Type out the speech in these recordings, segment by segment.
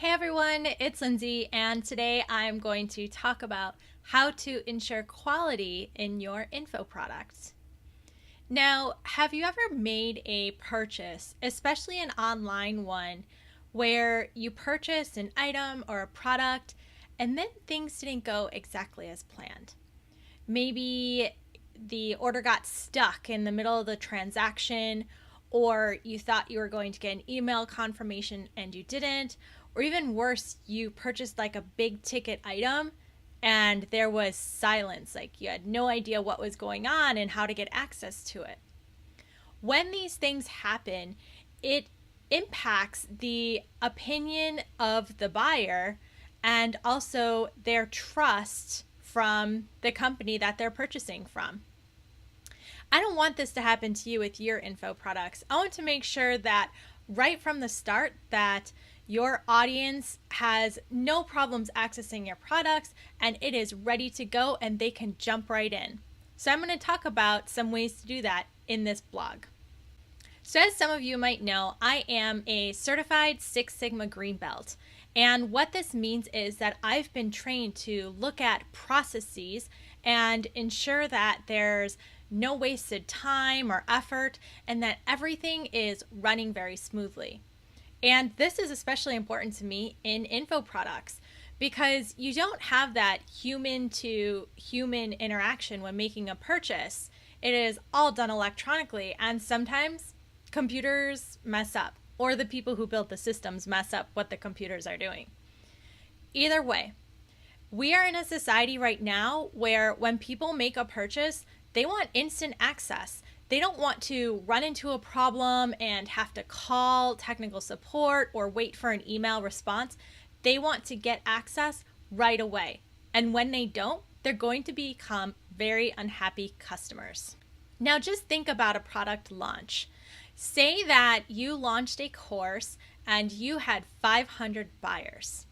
Hey everyone, it's Lindsay, and today I'm going to talk about how to ensure quality in your info products. Now, have you ever made a purchase, especially an online one, where you purchased an item or a product and then things didn't go exactly as planned? Maybe the order got stuck in the middle of the transaction, or you thought you were going to get an email confirmation and you didn't, or even worse, you purchased like a big ticket item and there was silence, like you had no idea what was going on and how to get access to it. When these things happen, it impacts the opinion of the buyer and also their trust from the company that they're purchasing from. I don't want this to happen to you with your info products. I want to make sure that right from the start that your audience has no problems accessing your products and it is ready to go and they can jump right in. So I'm going to talk about some ways to do that in this blog. So as some of you might know, I am a certified Six Sigma Green Belt. And what this means is that I've been trained to look at processes and ensure that there's no wasted time or effort and that everything is running very smoothly. And this is especially important to me in info products because you don't have that human to human interaction when making a purchase. It is all done electronically, and sometimes computers mess up, or the people who built the systems mess up what the computers are doing. Either way, we are in a society right now where when people make a purchase, they want instant access. They don't want to run into a problem and have to call technical support or wait for an email response. They want to get access right away. And when they don't, they're going to become very unhappy customers. Now just think about a product launch. Say that you launched a course and you had 500 buyers.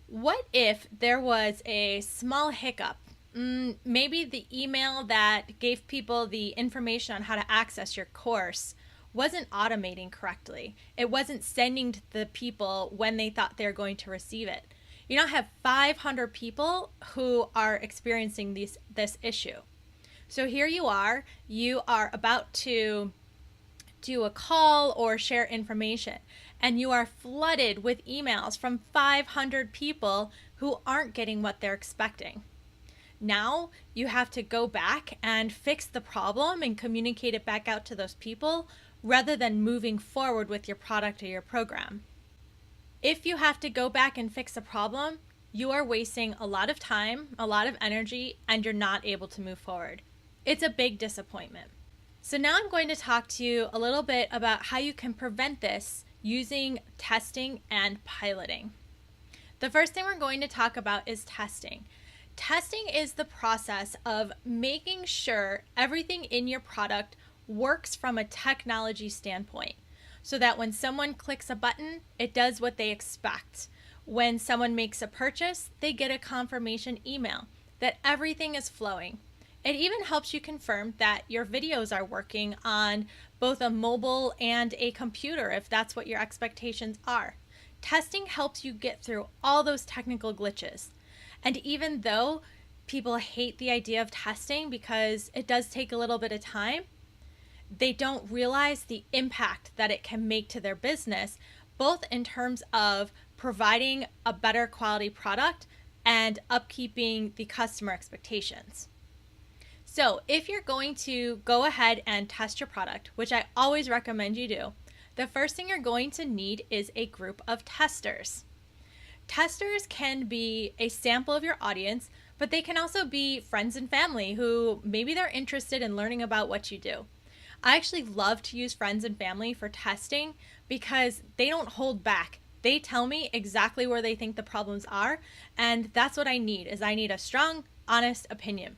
What if there was a small hiccup? Maybe the email that gave people the information on how to access your course wasn't automating correctly. It wasn't sending to the people when they thought they were going to receive it. You now have 500 people who are experiencing this issue. So here you are about to do a call or share information, and you are flooded with emails from 500 people who aren't getting what they're expecting. Now you have to go back and fix the problem and communicate it back out to those people rather than moving forward with your product or your program. If you have to go back and fix a problem, you are wasting a lot of time, a lot of energy, and you're not able to move forward. It's a big disappointment. So now I'm going to talk to you a little bit about how you can prevent this using testing and piloting. The first thing we're going to talk about is testing. Testing is the process of making sure everything in your product works from a technology standpoint so that when someone clicks a button, it does what they expect. When someone makes a purchase, they get a confirmation email that everything is flowing. It even helps you confirm that your videos are working on both a mobile and a computer if that's what your expectations are. Testing helps you get through all those technical glitches. And even though people hate the idea of testing because it does take a little bit of time, they don't realize the impact that it can make to their business, both in terms of providing a better quality product and upkeeping the customer expectations. So if you're going to go ahead and test your product, which I always recommend you do, the first thing you're going to need is a group of testers. Testers can be a sample of your audience, but they can also be friends and family who maybe they're interested in learning about what you do. I actually love to use friends and family for testing because they don't hold back. They tell me exactly where they think the problems are, and that's what I need a strong, honest opinion.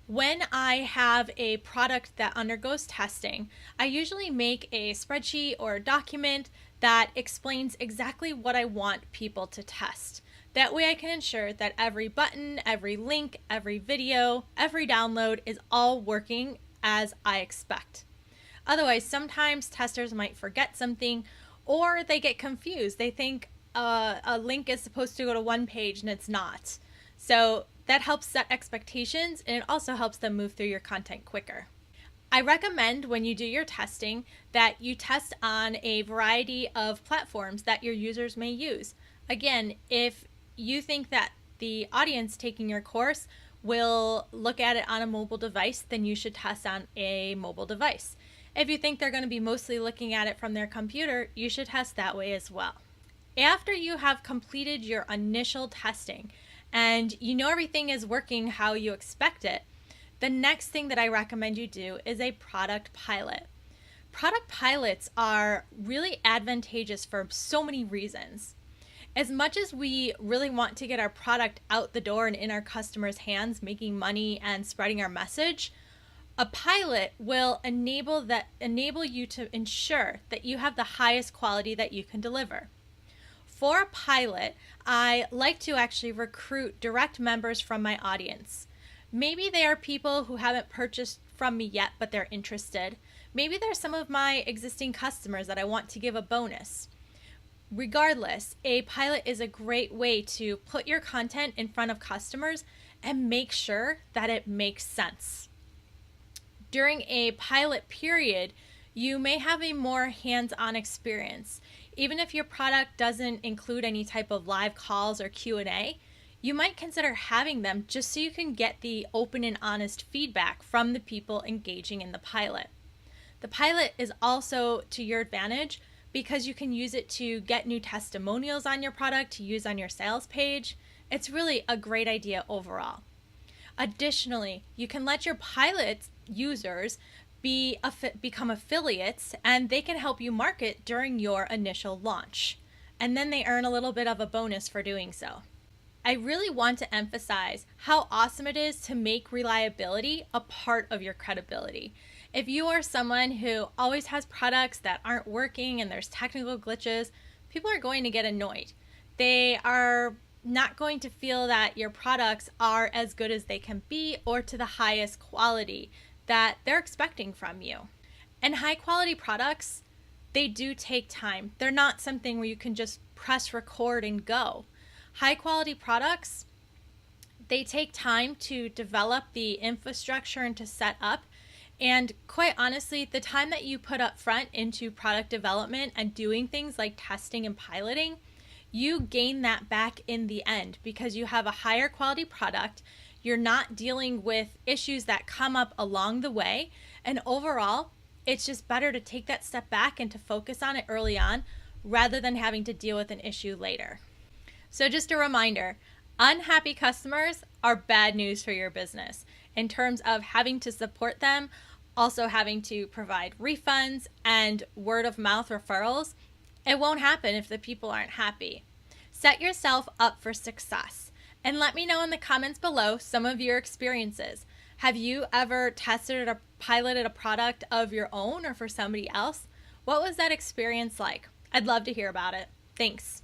When I have a product that undergoes testing, I usually make a spreadsheet or a document that explains exactly what I want people to test. That way I can ensure that every button, every link, every video, every download is all working as I expect. Otherwise, sometimes testers might forget something, or they get confused. They think a link is supposed to go to one page and it's not. So that helps set expectations, and it also helps them move through your content quicker. I recommend when you do your testing that you test on a variety of platforms that your users may use. Again, if you think that the audience taking your course will look at it on a mobile device, then you should test on a mobile device. If you think they're going to be mostly looking at it from their computer, you should test that way as well. After you have completed your initial testing and you know everything is working how you expect it, the next thing that I recommend you do is a product pilot. Product pilots are really advantageous for so many reasons. As much as we really want to get our product out the door and in our customers' hands, making money and spreading our message, a pilot will enable you to ensure that you have the highest quality that you can deliver. For a pilot, I like to actually recruit direct members from my audience. Maybe they are people who haven't purchased from me yet, but they're interested. Maybe they're some of my existing customers that I want to give a bonus. Regardless, a pilot is a great way to put your content in front of customers and make sure that it makes sense. During a pilot period, you may have a more hands-on experience. Even if your product doesn't include any type of live calls or Q&A, you might consider having them just so you can get the open and honest feedback from the people engaging in the pilot. The pilot is also to your advantage because you can use it to get new testimonials on your product to use on your sales page. It's really a great idea overall. Additionally, you can let your pilot users become affiliates, and they can help you market during your initial launch. And then they earn a little bit of a bonus for doing so. I really want to emphasize how awesome it is to make reliability a part of your credibility. If you are someone who always has products that aren't working and there's technical glitches, people are going to get annoyed. They are not going to feel that your products are as good as they can be or to the highest quality that they're expecting from you. And high quality products, they do take time. They're not something where you can just press record and go. High quality products, they take time to develop the infrastructure and to set up. And quite honestly, the time that you put up front into product development and doing things like testing and piloting, you gain that back in the end because you have a higher quality product. You're not dealing with issues that come up along the way. And overall, it's just better to take that step back and to focus on it early on rather than having to deal with an issue later. So just a reminder, unhappy customers are bad news for your business in terms of having to support them, also having to provide refunds and word of mouth referrals. It won't happen if the people aren't happy. Set yourself up for success and let me know in the comments below some of your experiences. Have you ever tested or piloted a product of your own or for somebody else? What was that experience like? I'd love to hear about it. Thanks.